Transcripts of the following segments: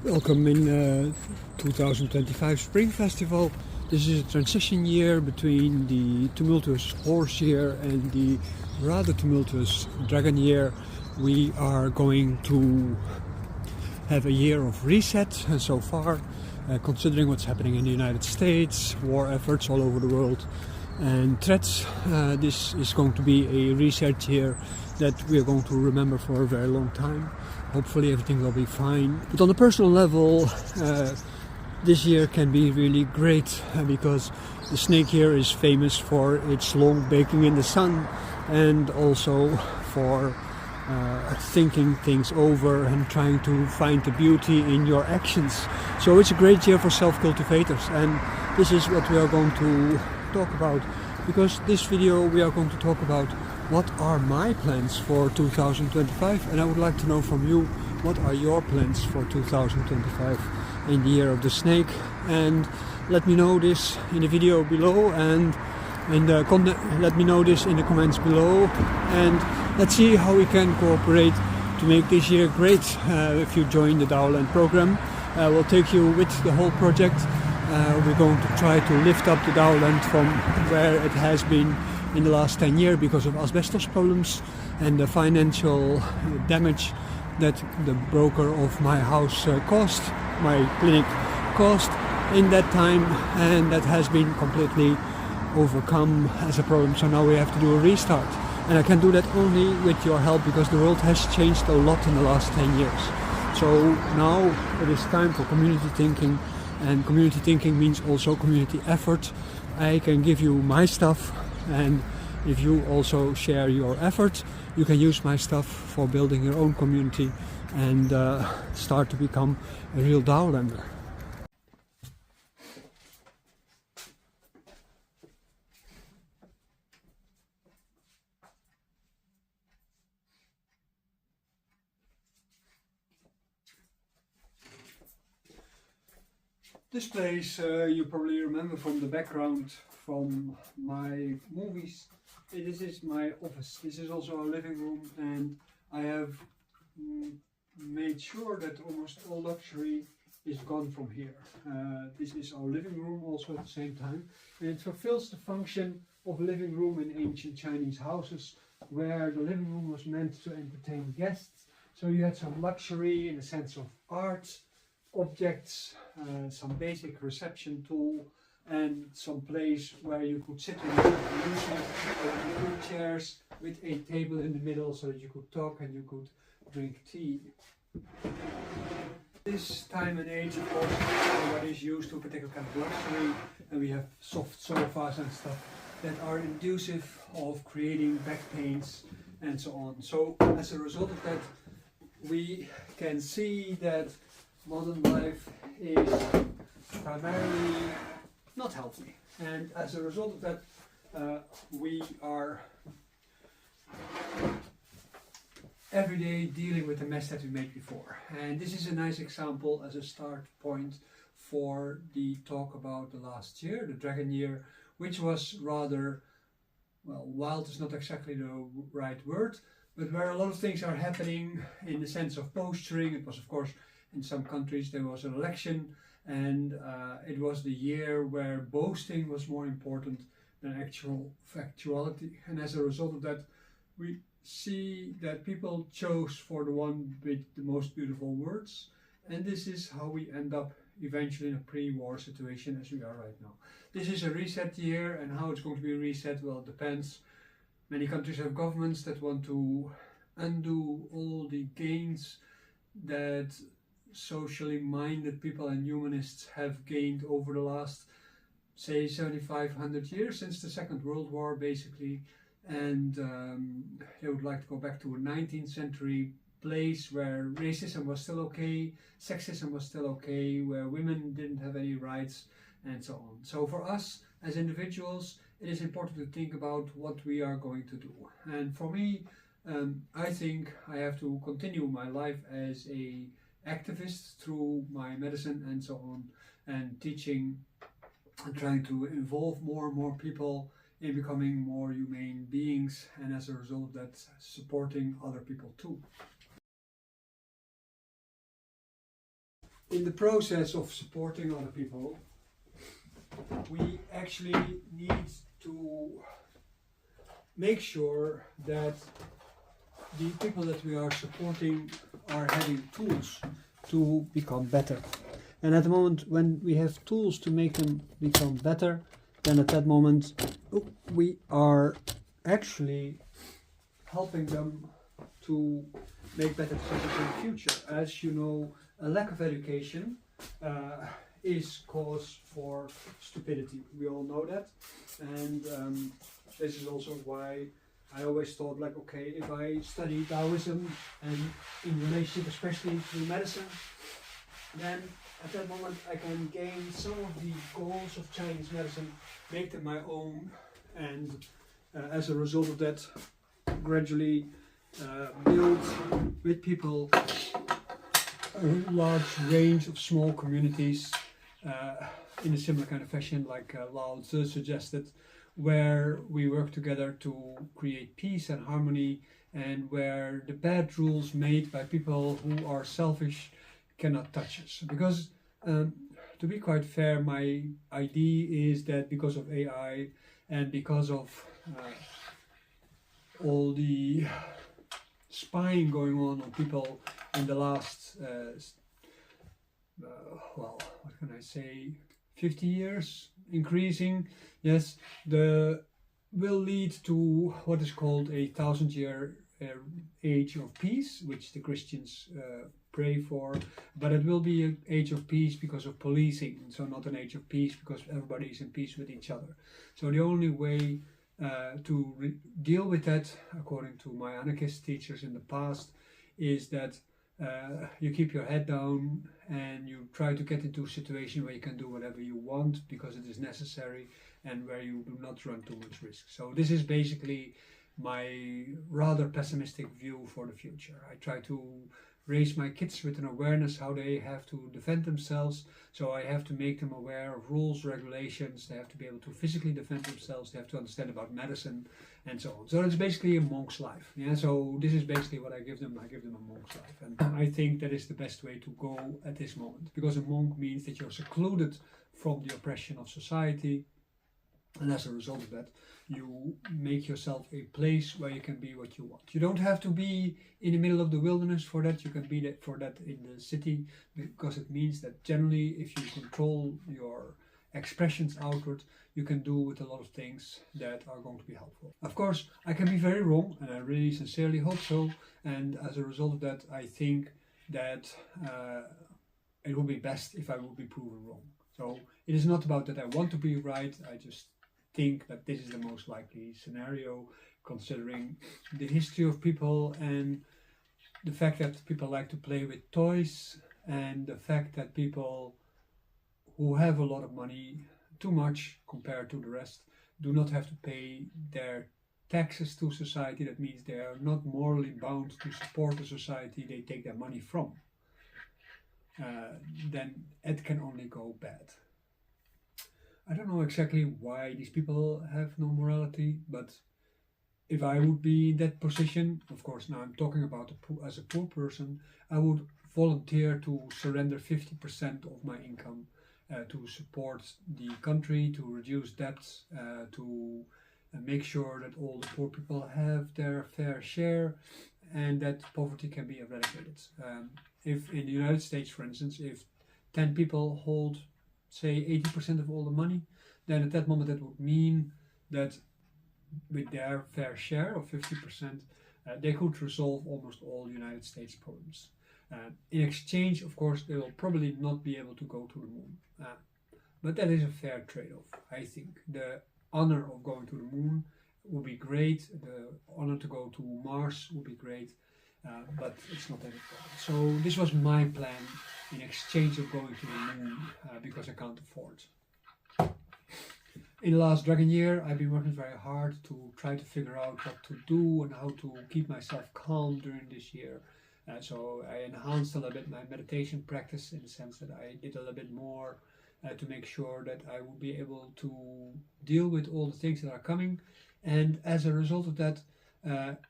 Welcome in 2025 Spring Festival. This is a transition year between the tumultuous horse year and the rather tumultuous dragon year. We are going to have a year of reset so far, considering what's happening in the United States, war efforts all over the world and threats. This is going to be a reset year that we are going to remember for a very long time. Hopefully everything will be fine. But on a personal level, this year can be really great because the snake year is famous for its long baking in the sun and also for thinking things over and trying to find the beauty in your actions. So it's a great year for self-cultivators, and this is what we are going to talk about, because this video we are going to talk about what are my plans for 2025, and I would like to know from you, what are your plans for 2025 in the year of the snake? And let me know this in the video below, and let me know this in the comments below, and let's see how we can cooperate to make this year great. If you join the Daoland program, we'll take you with the whole project. We're going to try to lift up the daoland from where it has been in the last 10 years because of asbestos problems and the financial damage that the broker of my house caused, my clinic caused in that time, and that has been completely overcome as a problem. So now we have to do a restart, and I can do that only with your help, because the world has changed a lot in the last 10 years. So now it is time for community thinking, and community thinking means also community effort. I can give you my stuff, and if you also share your effort, you can use my stuff for building your own community and start to become a real Daolander. This place you probably remember from the background from my movies. This is my office. This is also our living room, and I have made sure that almost all luxury is gone from here. This is our living room also at the same time, and it fulfills the function of a living room in ancient Chinese houses, where the living room was meant to entertain guests. So you had some luxury in the sense of art, objects, some basic reception tool, and some place where you could sit and using chairs with a table in the middle so that you could talk and you could drink tea. This time and age, of course, everybody is used to a particular kind of luxury, and we have soft sofas and stuff that are inducive of creating back pains and so on. So as a result of that, we can see that modern life is primarily not healthy, and as a result of that, we are every day dealing with the mess that we made before. And this is a nice example as a start point for the talk about the last year, the dragon year, which was rather, well, wild is not exactly the right word, but where a lot of things are happening in the sense of posturing. It was, of course, in some countries there was an election, and it was the year where boasting was more important than actual factuality. And as a result of that, we see that people chose for the one with the most beautiful words, and this is how we end up eventually in a pre-war situation as we are right now. This is a reset year, and how it's going to be reset, well, it depends. Many countries have governments that want to undo all the gains that socially minded people and humanists have gained over the last, say, 7,500 years, since the Second World War basically, and they would like to go back to a 19th century place where racism was still okay, sexism was still okay, where women didn't have any rights, and so on. So for us as individuals, it is important to think about what we are going to do. And for me, I think I have to continue my life as a activist through my medicine and so on, and teaching and trying to involve more and more people in becoming more humane beings, and as a result of that, supporting other people too. in the process of supporting other people, we actually need to make sure that the people that we are supporting are having tools to become better. And at the moment when we have tools to make them become better, then at that moment we are actually helping them to make better decisions in the future. As you know, a lack of education is cause for stupidity. We all know that, and this is also why I always thought, like, okay, if I study Taoism and in relationship especially to medicine, then at that moment I can gain some of the goals of Chinese medicine, make them my own, and as a result of that, gradually build with people a large range of small communities in a similar kind of fashion, like Lao Tzu suggested, where we work together to create peace and harmony, and where the bad rules made by people who are selfish cannot touch us. Because to be quite fair, my idea is that because of AI and because of all the spying going on people in the last well, what can I say, 50 years, increasing, yes, will lead to what is called a 1,000-year age of peace, which the Christians pray for, but it will be an age of peace because of policing, so not an age of peace because everybody is in peace with each other. So the only way to deal with that, according to my anarchist teachers in the past, is that you keep your head down and you try to get into a situation where you can do whatever you want because it is necessary and where you do not run too much risk. So this is basically my rather pessimistic view for the future. I try to raise my kids with an awareness how they have to defend themselves. So I have to make them aware of rules, regulations. They have to be able to physically defend themselves. They have to understand about medicine and so on. So it's basically a monk's life. Yeah. So this is basically what I give them. I give them a monk's life, and I think that is the best way to go at this moment, because a monk means that you're secluded from the oppression of society. And as a result of that, you make yourself a place where you can be what you want. You don't have to be in the middle of the wilderness for that. You can be that for that in the city, because it means that generally if you control your expressions outward, you can do with a lot of things that are going to be helpful. Of course, I can be very wrong, and I really sincerely hope so. And as a result of that, I think that it would be best if I would be proven wrong. So it is not about that I want to be right. I just think that this is the most likely scenario, considering the history of people and the fact that people like to play with toys, and the fact that people who have a lot of money, too much compared to the rest, do not have to pay their taxes to society. That means they are not morally bound to support the society they take their money from. Then it can only go bad. I don't know exactly why these people have no morality, but if I would be in that position, of course now I'm talking about as a poor person, I would volunteer to surrender 50% of my income to support the country, to reduce debts, to make sure that all the poor people have their fair share and that poverty can be eradicated. If in the United States, for instance, if 10 people hold, say, 80% of all the money, then at that moment that would mean that with their fair share of 50%, they could resolve almost all United States problems. In exchange, of course, they will probably not be able to go to the moon. But that is a fair trade-off, I think. The honor of going to the moon would be great. The honor to go to Mars would be great. But it's not that important. So this was my plan in exchange of going to the moon, because I can't afford. In the last Dragon Year, I've been working very hard to try to figure out what to do and how to keep myself calm during this year. So I enhanced a little bit my meditation practice, in the sense that I did a little bit more to make sure that I would be able to deal with all the things that are coming. And as a result of that,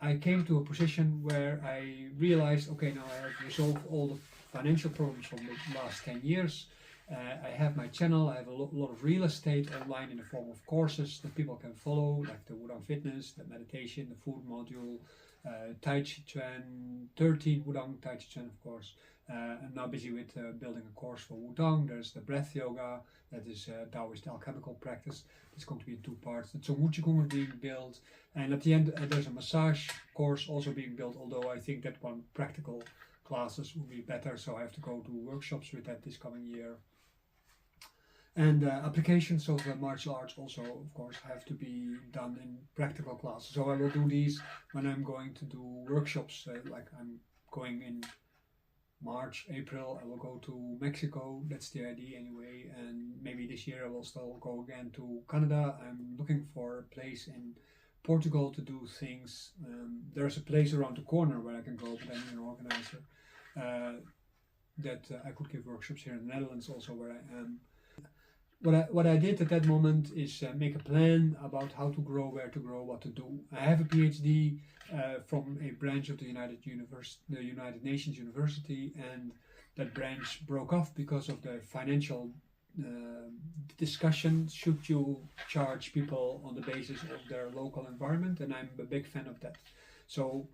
I came to a position where I realized, okay, now I have resolved all the financial problems from the last 10 years. I have my channel. I have a lot of real estate online in the form of courses that people can follow, like the Wudang Fitness, the meditation, the food module, Tai Chi Chuan, 13 Wudang Tai Chi Chuan, of course. I'm now busy with building a course for Wudang. There's the breath yoga, that is Taoist alchemical practice. It's going to be in 2 parts. The Zhongwu Qigong is being built, and at the end there's a massage course also being built, although I think that one practical classes will be better, so I have to go to workshops with that this coming year. And applications of martial arts also, of course, have to be done in practical classes. So I will do these when I'm going to do workshops, like I'm going in March, April, I will go to Mexico, that's the idea anyway, and maybe this year I will still go again to Canada. I'm looking for a place in Portugal to do things. There's a place around the corner where I can go, but I'm an organizer, that I could give workshops here in the Netherlands also where I am. What I did at that moment is make a plan about how to grow, where to grow, what to do. I have a PhD from a branch of the United Nations University, and that branch broke off because of the financial discussion. Should you charge people on the basis of their local environment? And I'm a big fan of that. So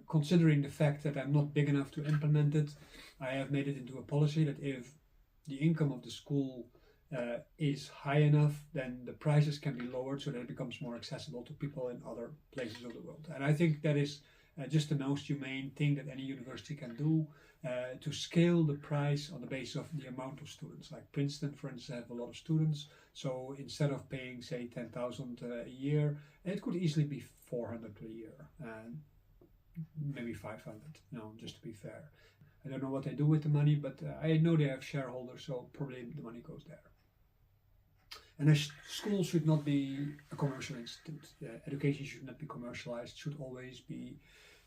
considering the fact that I'm not big enough to implement it, I have made it into a policy that if the income of the school is high enough, then the prices can be lowered so that it becomes more accessible to people in other places of the world. And I think that is just the most humane thing that any university can do, to scale the price on the basis of the amount of students. Like Princeton, for instance, have a lot of students, so instead of paying, say, 10,000 a year, it could easily be 400 per year, and maybe 500, just to be fair. I don't know what they do with the money, but I know they have shareholders, so probably the money goes there. And a school should not be a commercial institute. Education should not be commercialized, should always be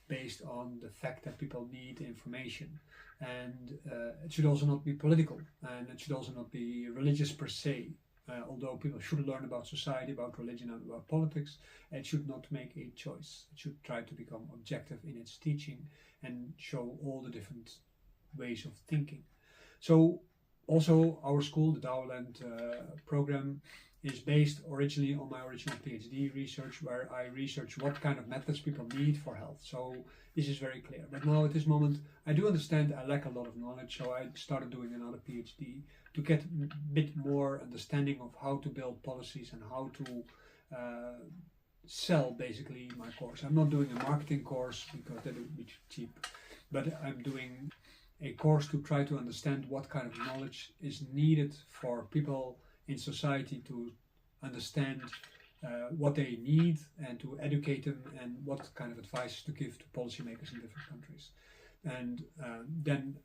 based on the fact that people need information. And it should also not be political, and it should also not be religious per se. Although people should learn about society, about religion, and about politics, it should not make a choice. It should try to become objective in its teaching and show all the different ways of thinking. So also our school, the Daoland program, is based originally on my original PhD research, where I research what kind of methods people need for health. So this is very clear. But now at this moment, I do understand I lack a lot of knowledge, so I started doing another PhD to get a bit more understanding of how to build policies and how to sell basically my course. I'm not doing a marketing course because that would be cheap, but I'm doing a course to try to understand what kind of knowledge is needed for people in society to understand what they need and to educate them, and what kind of advice to give to policymakers in different countries. And then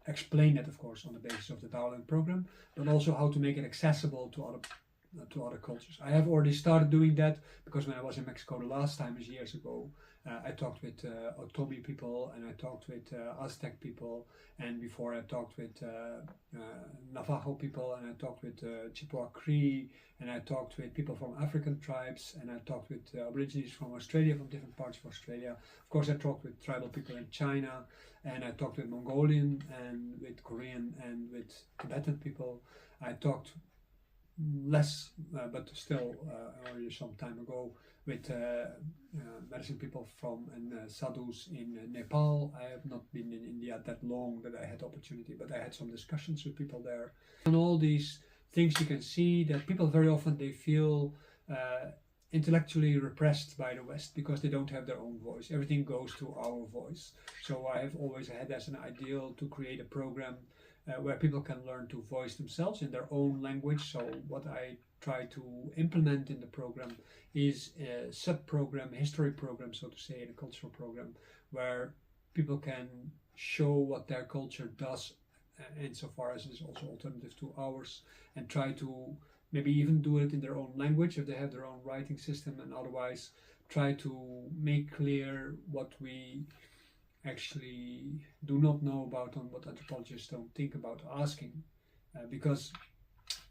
explain that, of course, on the basis of the daoland program, but also how to make it accessible to other cultures. I have already started doing that, because when I was in Mexico the last time, years ago, I talked with Otomi people, and I talked with Aztec people, and before I talked with Navajo people, and I talked with Chippewa Cree, and I talked with people from African tribes, and I talked with Aborigines from Australia, from different parts of Australia. Of course, I talked with tribal people in China, and I talked with Mongolian, and with Korean, and with Tibetan people. I talked less, but still already some time ago, with medicine people from and sadhus in Nepal. I have not been in India that long that I had opportunity, but I had some discussions with people there. On all these things, you can see that people very often, they feel intellectually repressed by the West because they don't have their own voice. Everything goes to our voice. So I have always had as an ideal to create a program where people can learn to voice themselves in their own language. So what I try to implement in the program is a sub-program, history program, so to say, and a cultural program, where people can show what their culture does, insofar as it is also alternative to ours, and try to maybe even do it in their own language if they have their own writing system, and otherwise try to make clear what we actually do not know about, and what anthropologists don't think about asking, because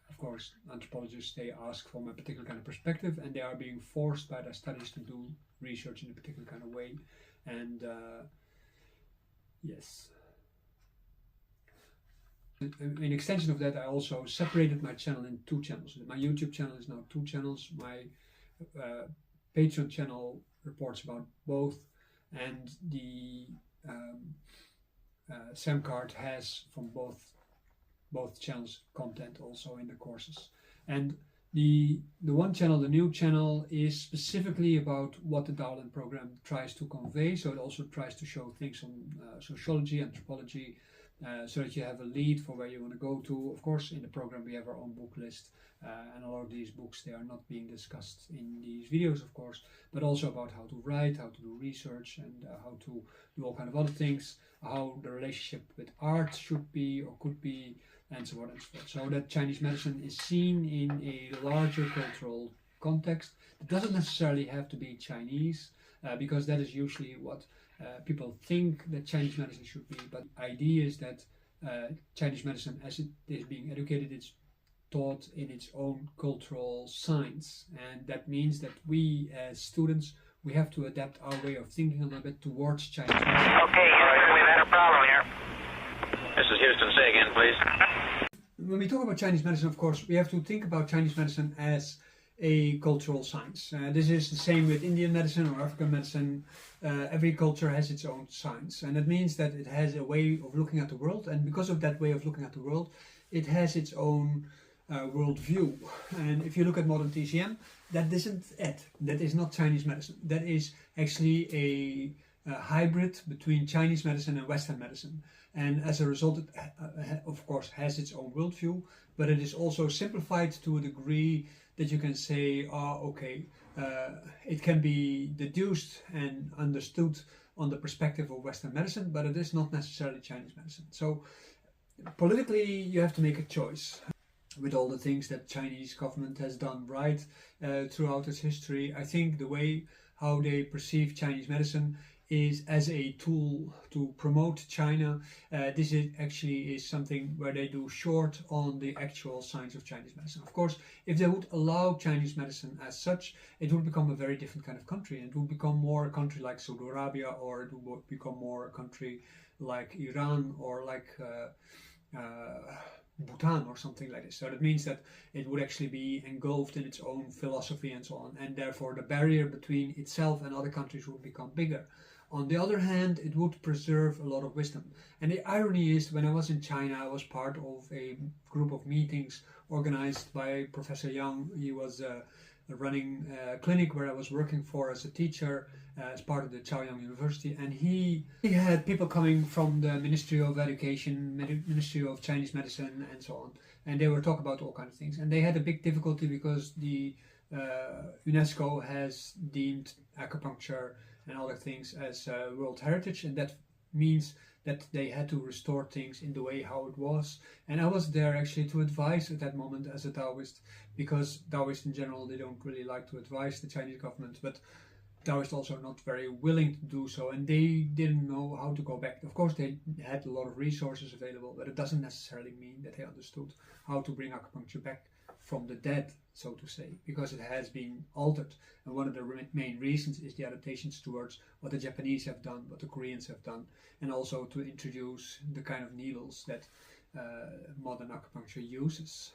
of course anthropologists, they ask from a particular kind of perspective, and they are being forced by their studies to do research in a particular kind of way. And yes, In extension of that, I also separated my channel in 2 channels. My YouTube channel is now 2 channels. My Patreon channel reports about both, and the SAM card has from both channels content also in the courses. And the one channel, the new channel, is specifically about what the daoland program tries to convey. So it also tries to show things on sociology, anthropology, so that you have a lead for where you want to go to. Of course, in the program we have our own book list, and a lot of these books, they are not being discussed in these videos, of course, but also about how to write, how to do research, and how to do all kind of other things, how the relationship with art should be or could be, and so on and so forth. So that Chinese medicine is seen in a larger cultural context. It doesn't necessarily have to be Chinese, because that is usually what people think that Chinese medicine should be. But the idea is that Chinese medicine, as it is being educated, it's taught in its own cultural science. And that means that we as students, we have to adapt our way of thinking a little bit towards Chinese medicine. Okay, we've had a problem here. This is Houston. Say again, please. When we talk about Chinese medicine, of course, we have to think about Chinese medicine as a cultural science. This is the same with Indian medicine or African medicine. Every culture has its own science, and that means that it has a way of looking at the world, and because of that way of looking at the world, it has its own worldview. And if you look at modern TCM, that isn't it. That is not Chinese medicine. That is actually a hybrid between Chinese medicine and Western medicine. And as a result, it of course has its own worldview, but it is also simplified to a degree that you can say, it can be deduced and understood on the perspective of Western medicine, but it is not necessarily Chinese medicine. So politically, you have to make a choice. With all the things that Chinese government has done right throughout its history, I think the way how they perceive Chinese medicine is as a tool to promote China. This is something where they do short on the actual science of Chinese medicine. Of course, if they would allow Chinese medicine as such, it would become a very different kind of country. It would become more a country like Saudi Arabia, or it would become more a country like Iran, or like Bhutan or something like this. So that means that it would actually be engulfed in its own philosophy and so on, and therefore the barrier between itself and other countries would become bigger. On the other hand, it would preserve a lot of wisdom. And the irony is, when I was in China, I was part of a group of meetings organized by Professor Yang. He was running a clinic where I was working for as a teacher as part of the Chaoyang University, and he had people coming from the Ministry of Education, Ministry of Chinese Medicine, and so on, and they were talking about all kinds of things. And they had a big difficulty because the UNESCO has deemed acupuncture and other things as World Heritage, and that means that they had to restore things in the way how it was. And I was there actually to advise at that moment as a Taoist, because Taoists in general, they don't really like to advise the Chinese government, but Taoists also not very willing to do so, and they didn't know how to go back. Of course, they had a lot of resources available, but it doesn't necessarily mean that they understood how to bring acupuncture back from the dead, so to say, because it has been altered. And one of the main reasons is the adaptations towards what the Japanese have done, what the Koreans have done, and also to introduce the kind of needles that modern acupuncture uses.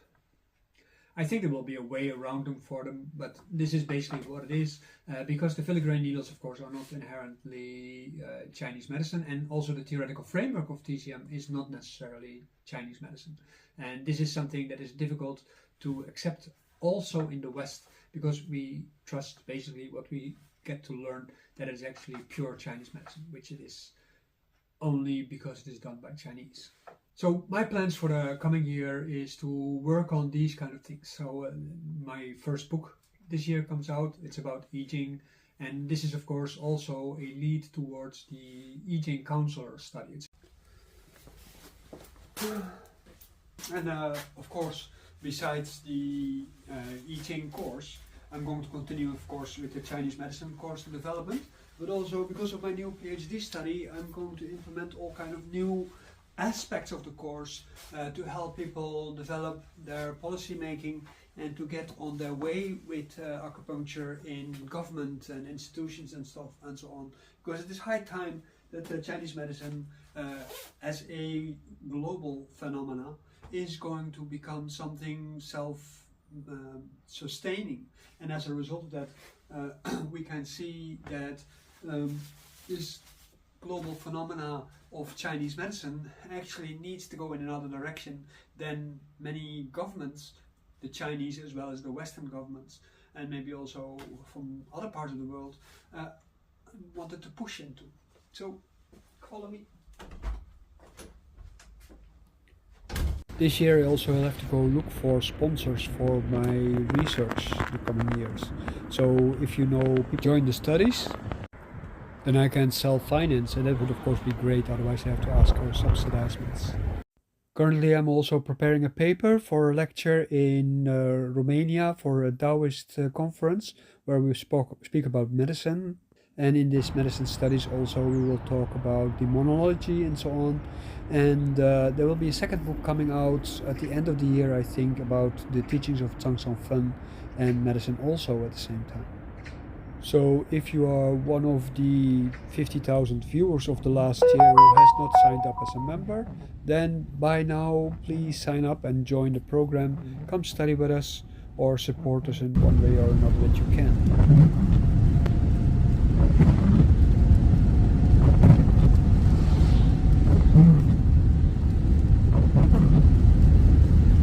I think there will be a way around them for them, but this is basically what it is, because the filigree needles, of course, are not inherently Chinese medicine, and also the theoretical framework of TCM is not necessarily Chinese medicine. And this is something that is difficult to accept also in the West, because we trust basically what we get to learn, that it is actually pure Chinese medicine, which it is only because it is done by Chinese. So my plans for the coming year is to work on these kind of things. So my first book this year comes out. It's about I Ching, and this is of course also a lead towards the I Ching counselor study. And of course, besides the I Ching course, I'm going to continue, of course, with the Chinese medicine course development, but also because of my new PhD study, I'm going to implement all kind of new aspects of the course to help people develop their policy making and to get on their way with acupuncture in government and institutions and stuff and so on. Because it is high time that the Chinese medicine as a global phenomena is going to become something self-sustaining, and as a result of that we can see that this global phenomena of Chinese medicine actually needs to go in another direction than many governments, the Chinese as well as the Western governments, and maybe also from other parts of the world, wanted to push into. So, follow me. This year I also have to go look for sponsors for my research the coming years. So if you know people join the studies, then I can self-finance, and that would of course be great, otherwise I have to ask for subsidizements. Currently I'm also preparing a paper for a lecture in Romania for a Taoist conference where we speak about medicine. And in this medicine studies also we will talk about demonology and so on. And there will be a second book coming out at the end of the year, I think, about the teachings of Zhang Songfen and medicine also at the same time. So if you are one of the 50,000 viewers of the last year who has not signed up as a member, then by now please sign up and join the program. Come study with us or support us in one way or another that you can.